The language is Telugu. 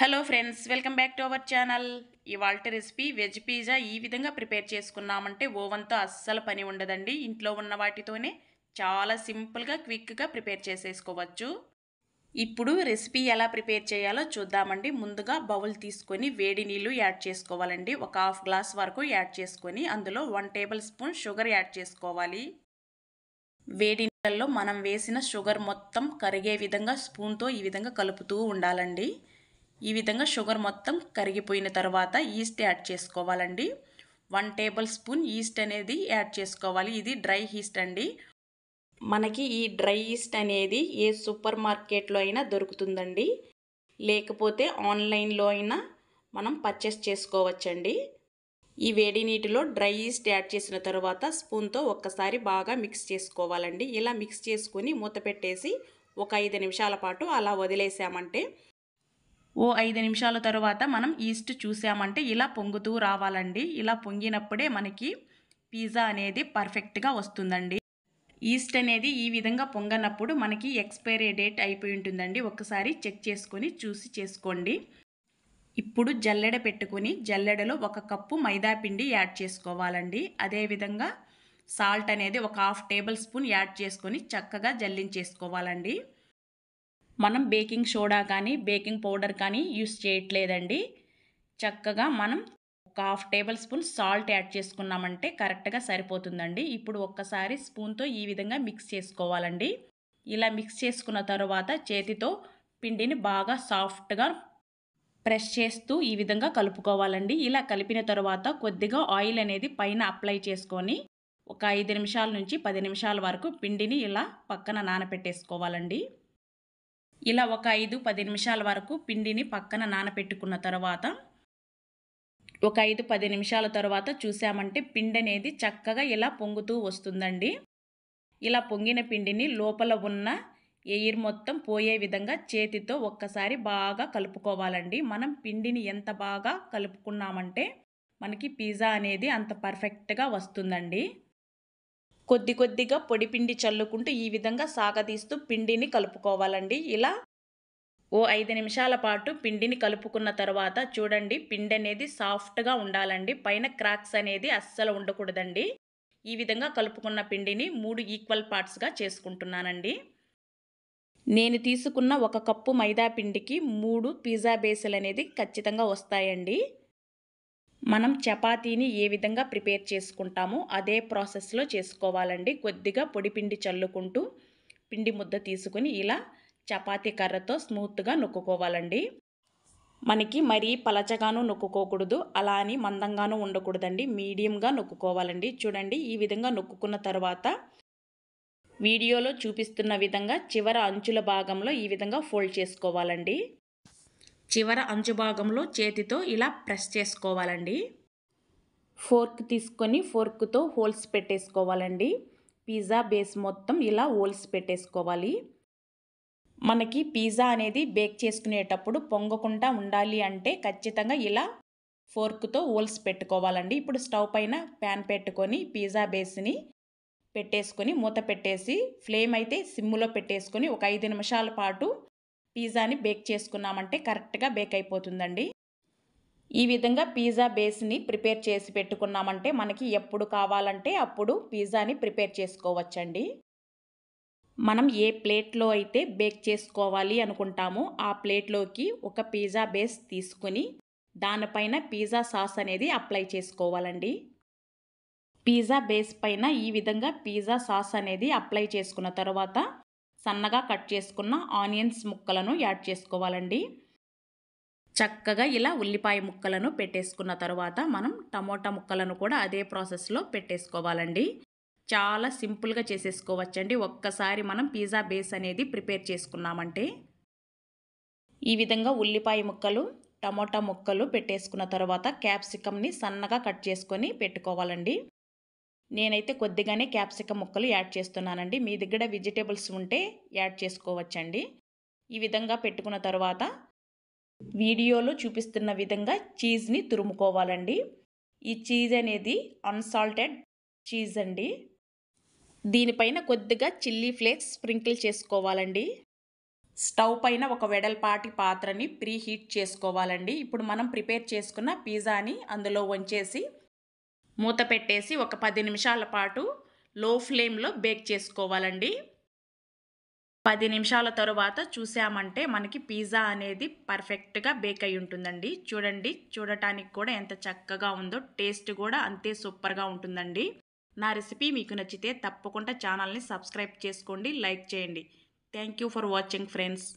Hello friends, welcome back to our channel. ఇవాల్టి రెసిపీ వెజ్ పిజ్జా ఈ విధంగా ప్రిపేర్ చేసుకున్నామంటే ఓవెన్తో అస్సలు పని ఉండదండి. ఇంట్లో ఉన్న వాటితోనే చాలా సింపుల్గా క్విక్గా ప్రిపేర్ చేసేసుకోవచ్చు. ఇప్పుడు రెసిపీ ఎలా ప్రిపేర్ చేయాలో చూద్దామండి. ముందుగా బౌల్ తీసుకొని వేడి నీళ్ళు యాడ్ చేసుకోవాలండి. ఒక హాఫ్ గ్లాస్ వరకు యాడ్ చేసుకొని అందులో 1 టేబుల్ స్పూన్ షుగర్ యాడ్ చేసుకోవాలి. వేడి నీళ్ళల్లో మనం వేసిన షుగర్ మొత్తం కరిగే విధంగా స్పూన్తో ఈ విధంగా కలుపుతూ ఉండాలండి. ఈ విధంగా షుగర్ మొత్తం కరిగిపోయిన తర్వాత ఈస్ట్ యాడ్ చేసుకోవాలండి. 1 టేబుల్ స్పూన్ ఈస్ట్ అనేది యాడ్ చేసుకోవాలి. ఇది డ్రై ఈస్ట్ అండి. మనకి ఈ డ్రై ఈస్ట్ అనేది ఏ సూపర్ మార్కెట్లో అయినా దొరుకుతుందండి, లేకపోతే ఆన్లైన్లో అయినా మనం పర్చేస్ చేసుకోవచ్చండి. ఈ వేడి నీటిలో డ్రై ఈస్ట్ యాడ్ చేసిన తర్వాత స్పూన్తో ఒక్కసారి బాగా మిక్స్ చేసుకోవాలండి. ఇలా మిక్స్ చేసుకొని మూత పెట్టేసి ఒక 5 నిమిషాల పాటు అలా వదిలేసామంటే, ఓ 5 నిమిషాల తర్వాత మనం ఈస్ట్ చూసామంటే ఇలా పొంగుతూ రావాలండి. ఇలా పొంగినప్పుడే మనకి పిజ్జా అనేది పర్ఫెక్ట్గా వస్తుందండి. ఈస్ట్ అనేది ఈ విధంగా పొంగనప్పుడు మనకి ఎక్స్పైరీ డేట్ అయిపోయి ఉంటుందండి. ఒక్కసారి చెక్ చేసుకొని చూసి చేసుకోండి. ఇప్పుడు జల్లెడ పెట్టుకొని జల్లెడలో 1 కప్పు మైదా పిండి యాడ్ చేసుకోవాలండి. అదేవిధంగా సాల్ట్ అనేది ఒక హాఫ్ టేబుల్ స్పూన్ యాడ్ చేసుకొని చక్కగా జల్లించేసుకోవాలండి. మనం బేకింగ్ సోడా కానీ బేకింగ్ పౌడర్ కానీ యూస్ చేయట్లేదండి. చక్కగా మనం ఒక half table spoon salt add చేసుకున్నామంటే కరెక్ట్గా సరిపోతుందండి. ఇప్పుడు ఒక్కసారి స్పూన్తో ఈ విధంగా మిక్స్ చేసుకోవాలండి. ఇలా మిక్స్ చేసుకున్న తర్వాత చేతితో పిండిని బాగా సాఫ్ట్గా ప్రెస్ చేస్తూ ఈ విధంగా కలుపుకోవాలండి. ఇలా కలిపిన తర్వాత కొద్దిగా ఆయిల్ అనేది పైన అప్లై చేసుకొని ఒక 5 నిమిషాల నుంచి 10 నిమిషాల వరకు పిండిని ఇలా పక్కన నానపెట్టేసుకోవాలండి. ఇలా ఒక 5-10 నిమిషాల వరకు పిండిని పక్కన నానపెట్టుకున్న తర్వాత ఒక 5-10 నిమిషాల తర్వాత చూసామంటే పిండి అనేది చక్కగా ఇలా పొంగుతూ వస్తుందండి. ఇలా పొంగిన పిండిని లోపల ఉన్న ఎయిర్ మొత్తం పోయే విధంగా చేతితో ఒక్కసారి బాగా కలుపుకోవాలండి. మనం పిండిని ఎంత బాగా కలుపుకున్నామంటే మనకి పిజ్జా అనేది అంత పర్ఫెక్ట్గా వస్తుందండి. కొద్ది కొద్దిగా పొడి పిండి చల్లుకుంటూ ఈ విధంగా సాగదీస్తూ పిండిని కలుపుకోవాలండి. ఇలా ఓ 5 నిమిషాల పాటు పిండిని కలుపుకున్న తర్వాత చూడండి, పిండి అనేది సాఫ్ట్గా ఉండాలండి. పైన క్రాక్స్ అనేది అస్సలు ఉండకూడదండి. ఈ విధంగా కలుపుకున్న పిండిని 3 ఈక్వల్ పార్ట్స్గా చేసుకుంటున్నానండి. నేను తీసుకున్న 1 కప్పు మైదా పిండికి 3 పిజ్జా బేసులు అనేది ఖచ్చితంగా వస్తాయండి. మనం చపాతీని ఏ విధంగా ప్రిపేర్ చేసుకుంటామో అదే ప్రాసెస్లో చేసుకోవాలండి. కొద్దిగా పొడి పిండి చల్లుకుంటూ పిండి ముద్ద తీసుకుని ఇలా చపాతీ కర్రతో స్మూత్గా నొక్కుకోవాలండి. మనకి మరీ పలచగాను నొక్కుకోకూడదు, అలా అని మందంగాను ఉండకూడదండి. మీడియంగా నొక్కుకోవాలండి. చూడండి, ఈ విధంగా నొక్కుకున్న తర్వాత వీడియోలో చూపిస్తున్న విధంగా చివర అంచుల భాగంలో ఈ విధంగా ఫోల్డ్ చేసుకోవాలండి. చివర అంచు భాగంలో చేతితో ఇలా ప్రెస్ చేసుకోవాలండి. ఫోర్క్ తీసుకొని ఫోర్క్తో హోల్స్ పెట్టేసుకోవాలండి. పిజ్జా బేస్ మొత్తం ఇలా హోల్స్ పెట్టేసుకోవాలి. మనకి పిజ్జా అనేది బేక్ చేసుకునేటప్పుడు పొంగకుండా ఉండాలి అంటే ఖచ్చితంగా ఇలా ఫోర్క్తో హోల్స్ పెట్టుకోవాలండి. ఇప్పుడు స్టవ్ పైన ప్యాన్ పెట్టుకొని పిజ్జా బేస్ని పెట్టేసుకొని మూత పెట్టేసి ఫ్లేమ్ అయితే సిమ్లో పెట్టేసుకొని ఒక 5 నిమిషాల పాటు పిజ్జాని బేక్ చేసుకున్నామంటే కరెక్ట్గా బేక్ అయిపోతుందండి. ఈ విధంగా పిజ్జా బేస్ని ప్రిపేర్ చేసి పెట్టుకున్నామంటే మనకి ఎప్పుడు కావాలంటే అప్పుడు పిజ్జాని ప్రిపేర్ చేసుకోవచ్చండి. మనం ఏ ప్లేట్లో అయితే బేక్ చేసుకోవాలి అనుకుంటామో ఆ ప్లేట్లోకి ఒక పిజ్జా బేస్ తీసుకొని దానిపైన పిజ్జా సాస్ అనేది అప్లై చేసుకోవాలండి. పిజ్జా బేస్ పైన ఈ విధంగా పిజ్జా సాస్ అనేది అప్లై చేసుకున్న తర్వాత సన్నగా కట్ చేసుకున్న ఆనియన్స్ ముక్కలను యాడ్ చేసుకోవాలండి. చక్కగా ఇలా ఉల్లిపాయ ముక్కలను పెట్టేసుకున్న తర్వాత మనం టమోటా ముక్కలను కూడా అదే ప్రాసెస్లో పెట్టేసుకోవాలండి. చాలా సింపుల్గా చేసేసుకోవచ్చండి. ఒక్కసారి మనం పిజ్జా బేస్ అనేది ప్రిపేర్ చేసుకున్నామంటే. ఈ విధంగా ఉల్లిపాయ ముక్కలు టమోటా ముక్కలు పెట్టేసుకున్న తర్వాత క్యాప్సికమ్ని సన్నగా కట్ చేసుకొని పెట్టుకోవాలండి. నేనైతే కొద్దిగానే క్యాప్సికమ్ ముక్కలు యాడ్ చేస్తున్నానండి. మీ దగ్గర వెజిటేబుల్స్ ఉంటే యాడ్ చేసుకోవచ్చండి. ఈ విధంగా పెట్టుకున్న తర్వాత వీడియోలో చూపిస్తున్న విధంగా చీజ్ని తురుముకోవాలండి. ఈ చీజ్ అనేది అన్సాల్టెడ్ చీజ్ అండి. దీనిపైన కొద్దిగా చిల్లీ ఫ్లేక్స్ స్ప్రింకిల్ చేసుకోవాలండి. స్టవ్ పైన ఒక వెడల్పాటి పాత్రని ప్రీ హీట్ చేసుకోవాలండి. ఇప్పుడు మనం ప్రిపేర్ చేసుకున్న పిజ్జాని అందులో వంచేసి మూత పెట్టేసి ఒక 10 నిమిషాల పాటు లో ఫ్లేమ్లో బేక్ చేసుకోవాలండి. 10 నిమిషాల తరువాత చూసామంటే మనకి పిజ్జా అనేది పర్ఫెక్ట్‌గా బేక్ అయి ఉంటుందండి. చూడండి, చూడటానికి కూడా ఎంత చక్కగా ఉందో, టేస్ట్ కూడా అంతే సూపర్‌గా ఉంటుందండి. నా రెసిపీ మీకు నచ్చితే తప్పకుండా ఛానల్‌ని సబ్స్క్రైబ్ చేసుకోండి, లైక్ చేయండి. Thank you for watching friends.